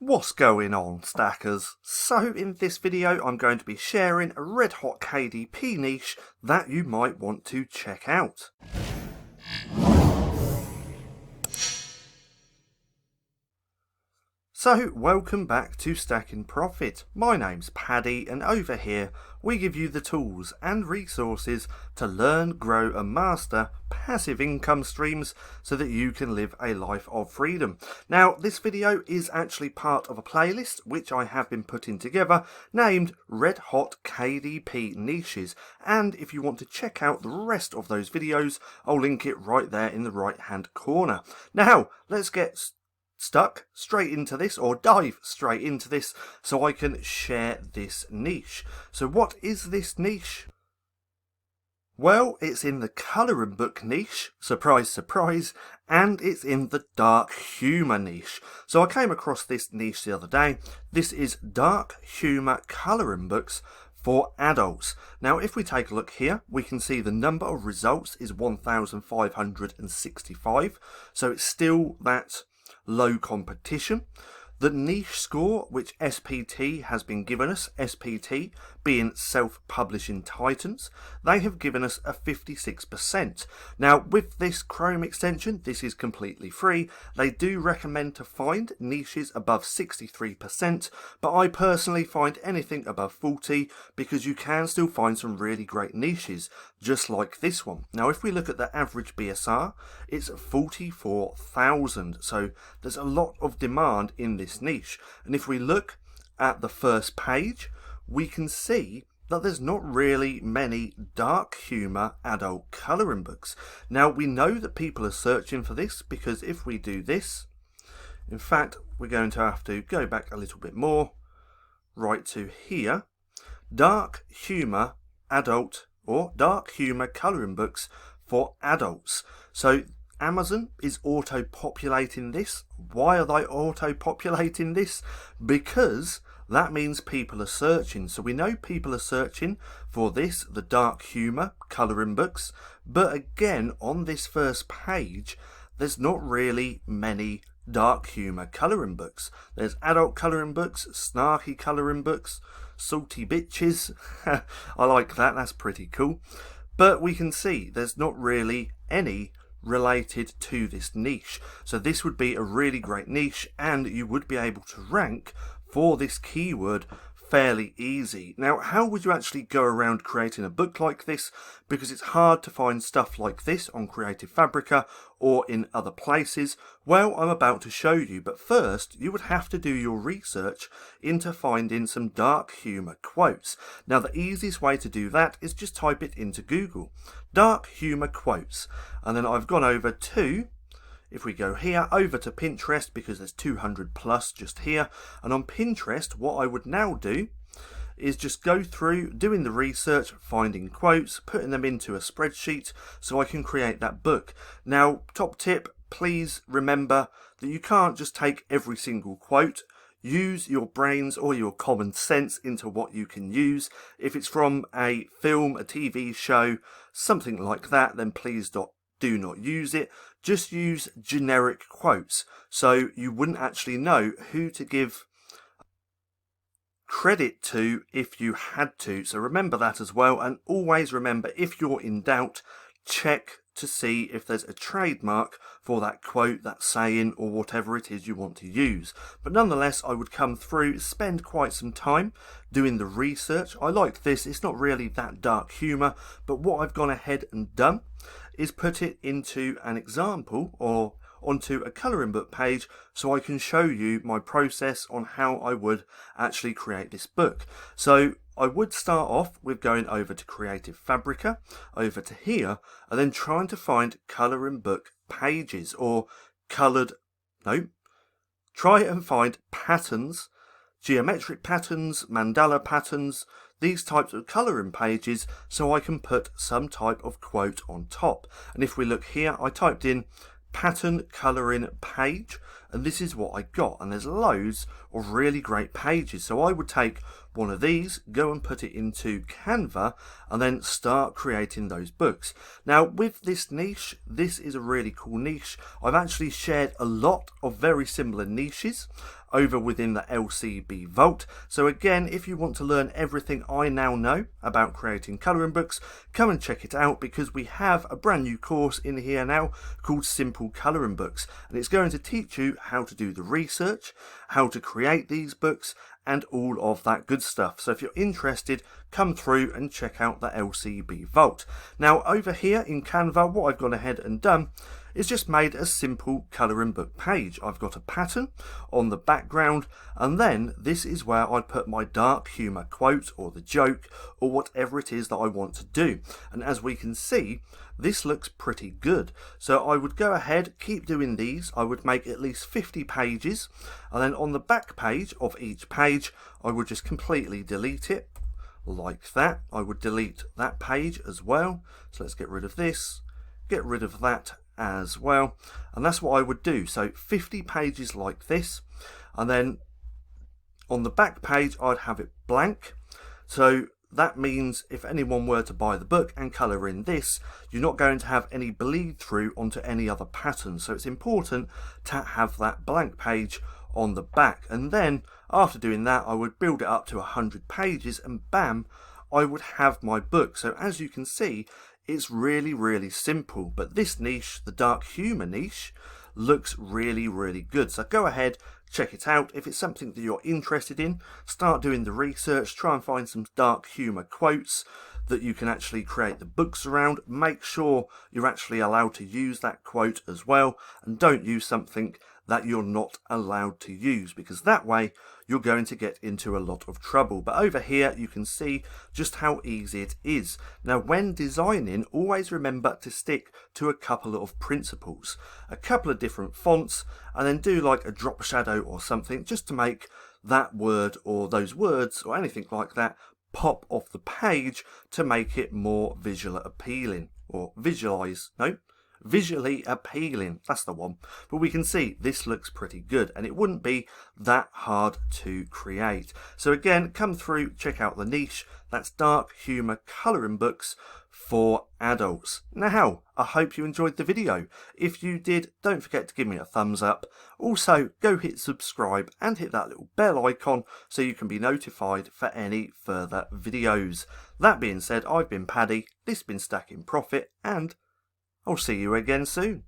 What's going on, stackers? So in this video I'm going to be sharing a red hot KDP niche that you might want to check out. So welcome back to StackinProfit. My name's Paddy and over here we give you the tools and resources to learn, grow and master passive income streams so that you can live a life of freedom. Now this video is actually part of a playlist which I have been putting together named Red Hot KDP Niches, and if you want to check out the rest of those videos I'll link it right there in the right hand corner. Now let's get stuck straight into this, or dive straight into this, so I can share this niche. So what is this niche? Well, it's in the colouring book niche, surprise surprise, and it's in the dark humour niche. So I came across this niche the other day. This is dark humour colouring books for adults. Now if we take a look here, we can see the number of results is 1,565, so it's still that low competition. The niche score which SPT has been given us, SPT being self-publishing titans, they have given us a 56%. Now with this Chrome extension, this is completely free. They do recommend to find niches above 63%, but I personally find anything above 40 because you can still find some really great niches just like this one. Now if we look at the average BSR, it's 44,000, so there's a lot of demand in this niche. And if we look at the first page, we can see that there's not really many dark humour adult colouring books. Now we know that people are searching for this because if we do this, in fact we're going to have to go back a little bit more, right to here, dark humour adult or dark humour colouring books for adults. So Amazon is auto-populating this. Why are they auto-populating this? Because that means people are searching. So we know people are searching for this, the dark humour colouring books. But again, on this first page, there's not really many dark humour colouring books. There's adult colouring books, snarky colouring books, salty bitches. I like that, that's pretty cool. But we can see there's not really any related to this niche. So this would be a really great niche and you would be able to rank for this keyword fairly easy. Now how would you actually go around creating a book like this, because it's hard to find stuff like this on Creative Fabrica or in other places? Well, I'm about to show you, but first you would have to do your research into finding some dark humour quotes. Now the easiest way to do that is just type it into Google, dark humour quotes, and then I've gone over to, if we go here, over to Pinterest, because there's 200 plus just here. And on Pinterest, what I would now do is just go through doing the research, finding quotes, putting them into a spreadsheet so I can create that book. Now, top tip, please remember that you can't just take every single quote. Use your brains or your common sense into what you can use. If it's from a film, a TV show, something like that, then please do not use it. Just use generic quotes, so you wouldn't actually know who to give credit to if you had to. So remember that as well, and always remember, if you're in doubt, check to see if there's a trademark for that quote, that saying, or whatever it is you want to use. But nonetheless, I would come through, spend quite some time doing the research. I like this, it's not really that dark humour, but what I've gone ahead and done is put it into an example or onto a colouring book page so I can show you my process on how I would actually create this book. So I would start off with going over to Creative Fabrica, over to here, and then trying to find colouring book pages or try and find patterns, geometric patterns, mandala patterns, these types of colouring pages, so I can put some type of quote on top. And if we look here, I typed in pattern colouring page, and this is what I got. And there's loads of really great pages. So I would take one of these, go and put it into CANVA, and then start creating those books. Now with this niche, this is a really cool niche. I've actually shared a lot of very similar niches over within the LCB Vault. So again, if you want to learn everything I now know about creating colouring books, come and check it out, because we have a brand new course in here now called Simple Colouring Books, and it's going to teach you how to do the research, how to create these books, and all of that good stuff. So if you're interested, come through and check out the LCB Vault. Now over here in CANVA, what I've gone ahead and done is just made a simple colouring book page. I've got a pattern on the background, and then this is where I put my dark humour quote or the joke or whatever it is that I want to do. And as we can see, this looks pretty good. So I would go ahead, keep doing these. I would make at least 50 pages, and then on the back page of each page I would just completely delete it like that. I would delete that page as well. So let's get rid of this, get rid of that as well, and that's what I would do. So 50 pages like this, and then on the back page I'd have it blank. So that means if anyone were to buy the book and colour in this, you're not going to have any bleed through onto any other pattern. So it's important to have that blank page on the back. And then after doing that, I would build it up to 100 pages, and bam, I would have my book. So as you can see, it's really simple, but this niche, the dark humour niche, looks really good. So go ahead, check it out. If it's something that you're interested in, start doing the research, try and find some dark humour quotes that you can actually create the books around. Make sure you're actually allowed to use that quote as well, and don't use something that you're not allowed to use, because that way you're going to get into a lot of trouble. But over here you can see just how easy it is. Now when designing, always remember to stick to a couple of principles, a couple of different fonts, and then do like a drop shadow or something just to make that word or those words or anything like that pop off the page to make it more visually appealing, or visually appealing, that's the one. But we can see this looks pretty good, and it wouldn't be that hard to create. So again, come through, check out the niche. That's dark humour colouring books for adults. Now, I hope you enjoyed the video. If you did, don't forget to give me a thumbs up. Also, go hit subscribe and hit that little bell icon so you can be notified for any further videos. That being said, I've been Paddy, this has been Stacking Profit, and I'll see you again soon.